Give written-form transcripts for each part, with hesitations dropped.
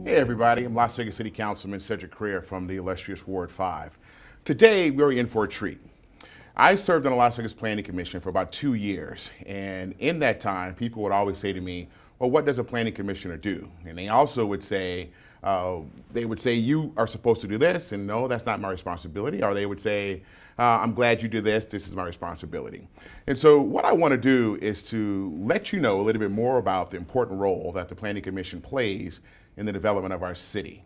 Hey everybody, I'm Las Vegas City Councilman Cedric Carrera from the illustrious Ward 5. Today we're in for a treat. I served on the Las Vegas Planning Commission for about 2 years, and in that time people would always say to me, well, what does a planning commissioner do? And they also would say, you are supposed to do this, and no, that's not my responsibility. Or they would say, I'm glad you did this is my responsibility. And so what I want to do is to let you know a little bit more about the important role that the Planning Commission plays in the development of our city.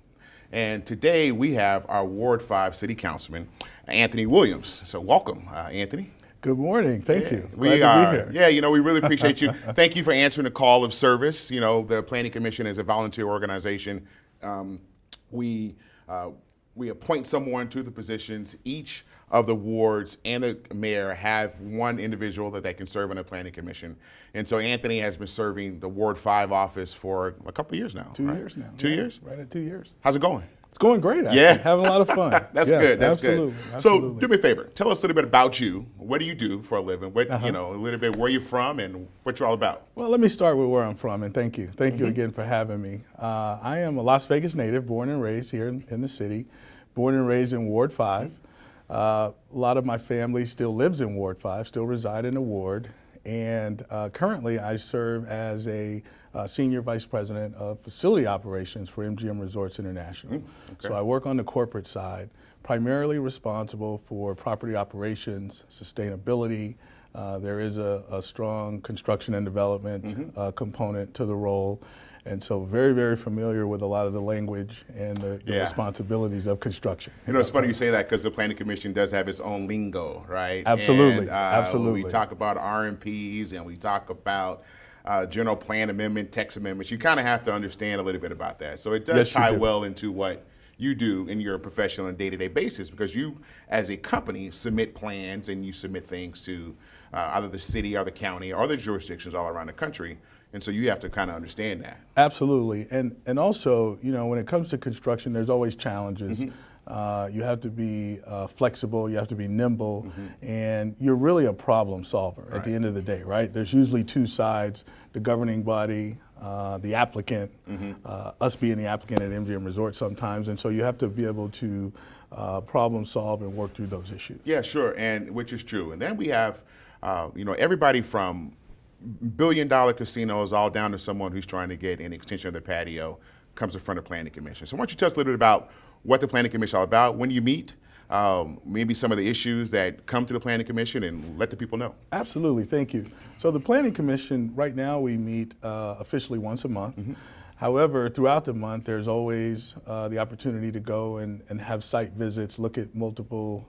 And today we have our Ward 5 City Councilman, Anthony Williams. So welcome, Anthony. Good morning. Thank you. We are. To be here. Yeah, we really appreciate you. Thank you for answering the call of service. The Planning Commission is a volunteer organization. We appoint someone to the positions. Each of the wards and the mayor have one individual that they can serve on the Planning Commission. And so Anthony has been serving the Ward 5 office for a couple of years now. 2 years now. 2 years? Right at 2 years. How's it going? It's going great, actually. Yeah. Having a lot of fun. That's good. That's absolutely, good. Absolutely. So do me a favor. Tell us a little bit about you. What do you do for a living? What, a little bit where you're from and what you're all about. Well, let me start with where I'm from, and thank you. Thank you again for having me. I am a Las Vegas native, born and raised here in the city, born and raised in Ward 5. A lot of my family still lives in Ward 5, still reside in the ward, and currently I serve as a Senior Vice President of Facility Operations for MGM Resorts International. Okay. So I work on the corporate side, primarily responsible for property operations, sustainability. There is a strong construction and development component to the role. And so very, very familiar with a lot of the language and the responsibilities of construction. It's funny you say that because the Planning Commission does have its own lingo, right? Absolutely, and, absolutely. We talk about RMPs and we talk about general plan amendment, text amendments. You kind of have to understand a little bit about that. So it does tie well into what you do in your professional and day-to-day basis, because you, as a company, submit plans and you submit things to either the city or the county or the jurisdictions all around the country. And so you have to kind of understand that. Absolutely. And also, when it comes to construction, there's always challenges. You have to be flexible, you have to be nimble, and you're really a problem solver at the end of the day, right? There's usually two sides, the governing body, the applicant, us being the applicant at MGM Resorts sometimes, and so you have to be able to problem solve and work through those issues. Yeah, sure, and which is true. And then we have, everybody from billion-dollar casinos all down to someone who's trying to get an extension of their patio comes in front of the Planning Commission. So why don't you tell us a little bit about what the Planning Commission is all about, when you meet, maybe some of the issues that come to the Planning Commission, and let the people know. Absolutely, thank you. So the Planning Commission, right now we meet officially once a month. However, throughout the month, there's always the opportunity to go and have site visits, look at multiple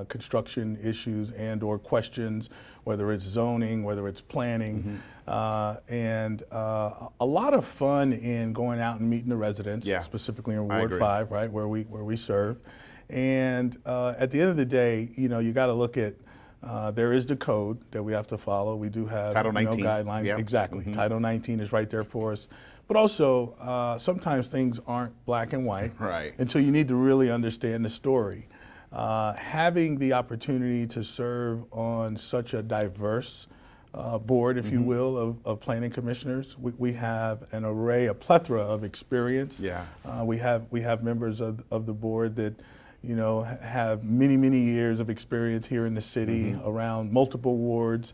construction issues and or questions, whether it's zoning, whether it's planning, and a lot of fun in going out and meeting the residents, specifically in Ward 5, right, where we serve. And at the end of the day, you got to look at, there is the code that we have to follow. We do have Title 19 guidelines. Exactly. Title 19 is right there for us. But also, sometimes things aren't black and white until you need to really understand the story. Having the opportunity to serve on such a diverse board, if you will, of planning commissioners, we have an array, a plethora of experience. We have members of the board that have many years of experience here in the city around multiple wards.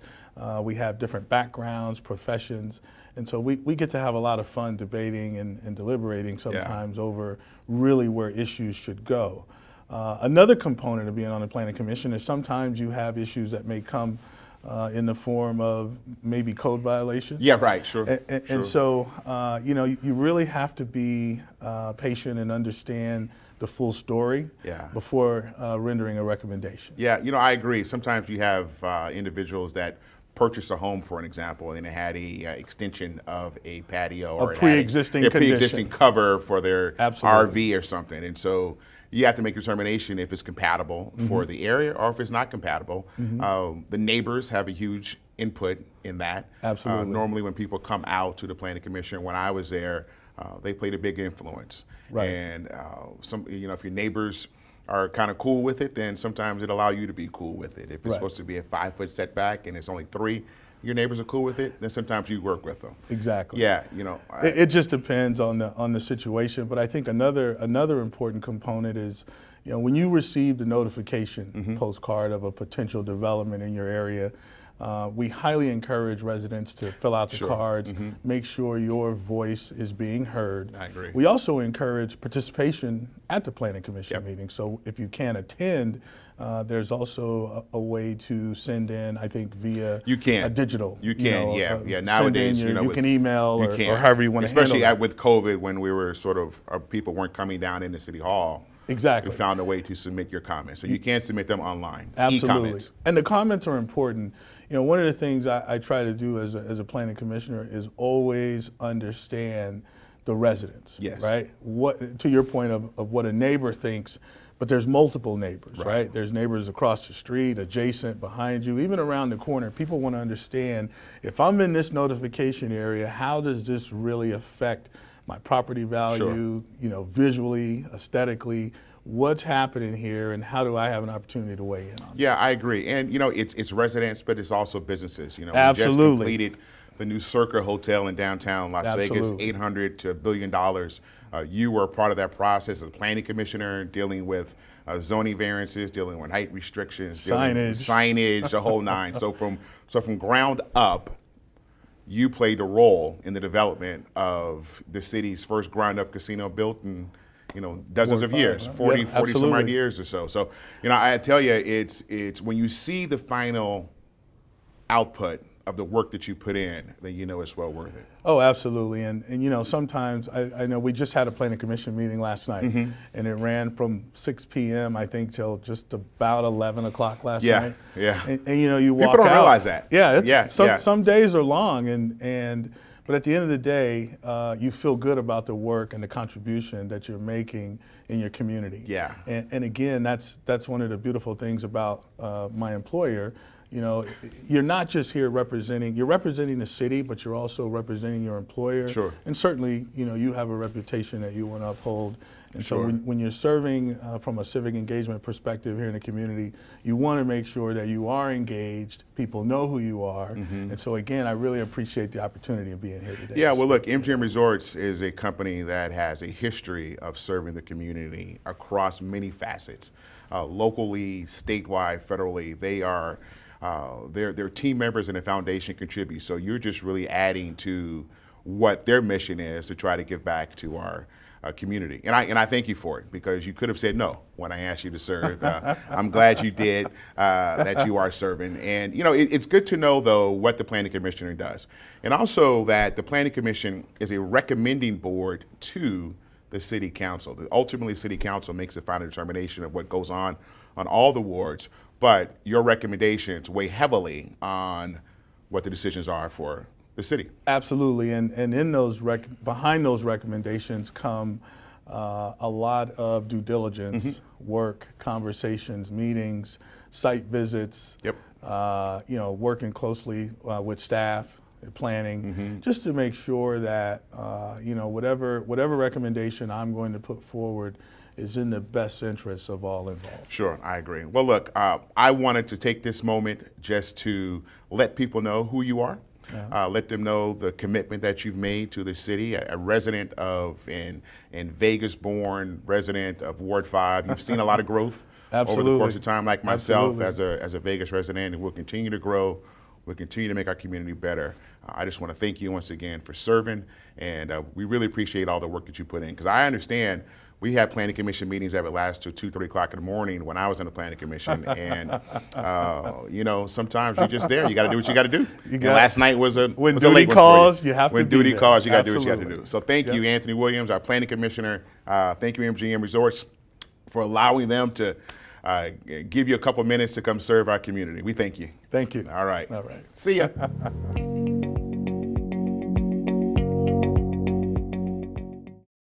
We have different backgrounds, professions, and so we get to have a lot of fun debating and deliberating sometimes over really where issues should go. Another component of being on the Planning Commission is sometimes you have issues that may come in the form of maybe code violations. Yeah, right, sure. And so, you really have to be patient and understand the full story before rendering a recommendation. Yeah, I agree. Sometimes you have individuals that purchase a home, for an example, and they had a extension of a patio or a pre-existing cover for their RV or something. And so you have to make a determination if it's compatible for the area or if it's not compatible. The neighbors have a huge input in that. Absolutely. Normally when people come out to the Planning Commission, when I was there, they played a big influence. And if your neighbors are kind of cool with it, then sometimes it allows you to be cool with it. If it's supposed to be a 5-foot setback and it's only 3, your neighbors are cool with it, then sometimes you work with them. Exactly. Yeah, it just depends on the situation. But I think another important component is, when you receive the notification postcard of a potential development in your area, we highly encourage residents to fill out the cards, make sure your voice is being heard. I agree. We also encourage participation at the Planning Commission meeting. So if you can't attend, there's also a way to send in, I think, via a digital. You can, yeah. Nowadays, you can email or however you want to handle it. Especially with COVID, when we were people weren't coming down into City Hall. Exactly. We found a way to submit your comments. So you can submit them online. Absolutely. E-comments. And the comments are important. One of the things I try to do as a planning commissioner is always understand the residents. Yes. Right? To your point of what a neighbor thinks, but there's multiple neighbors, right? There's neighbors across the street, adjacent, behind you, even around the corner. People want to understand, if I'm in this notification area, how does this really affect my property value, visually, aesthetically, what's happening here, and how do I have an opportunity to weigh in on it? Yeah, I agree. And it's residents, but it's also businesses. Absolutely. We just completed the new Circa Hotel in downtown Las Vegas, $800 to $1 billion. You were part of that process as a planning commissioner, dealing with zoning variances, dealing with height restrictions, signage, the whole nine. So from ground up, you played a role in the development of the city's first ground-up casino built in, dozens of years, 40 some odd years or so. So, I tell you, it's when you see the final output of the work that you put in, then it's well worth it. Oh, absolutely. And sometimes I know we just had a planning commission meeting last night, and it ran from 6 p.m. I think till just about 11 o'clock last night. Yeah. And you walk out. People don't realize that. Yeah. Some days are long, but at the end of the day, you feel good about the work and the contribution that you're making in your community. Yeah. And again, that's one of the beautiful things about my employer. You're not just here representing the city, but you're also representing your employer. Sure. And certainly, you have a reputation that you want to uphold. And so when you're serving from a civic engagement perspective here in the community, you want to make sure that you are engaged, people know who you are. And so again, I really appreciate the opportunity of being here today. Yeah, well look, MGM Resorts is a company that has a history of serving the community across many facets, locally, statewide, federally. They are their team members and the foundation contribute. So you're just really adding to what their mission is to try to give back to our community. And I thank you for it, because you could have said no when I asked you to serve. I'm glad you did, that you are serving. And it's good to know though what the Planning Commissioner does. And also that the Planning Commission is a recommending board to the City Council. Ultimately, City Council makes the final determination of what goes on all the wards. But your recommendations weigh heavily on what the decisions are for the city. Absolutely, and in those behind those recommendations come a lot of due diligence, work, conversations, meetings, site visits. Yep. Working closely with staff, planning, just to make sure that whatever recommendation I'm going to put forward is in the best interest of all involved. Sure, I agree. Well, look, I wanted to take this moment just to let people know who you are, let them know the commitment that you've made to the city, a resident in Vegas-born resident of Ward 5. You've seen a lot of growth over the course of time, like myself as a Vegas resident, and we'll continue to grow. We'll continue to make our community better. I just want to thank you once again for serving, and we really appreciate all the work that you put in, because I understand we had planning commission meetings that would last till 2, 3 o'clock in the morning when I was in the planning commission, and sometimes you're just there. You got to do what you got to do. Last night was a late one for you. When duty calls, you got to do what you got to do. So thank you, Anthony Williams, our planning commissioner. Thank you, MGM Resorts, for allowing them to give you a couple minutes to come serve our community. We thank you. Thank you. All right. All right. See ya.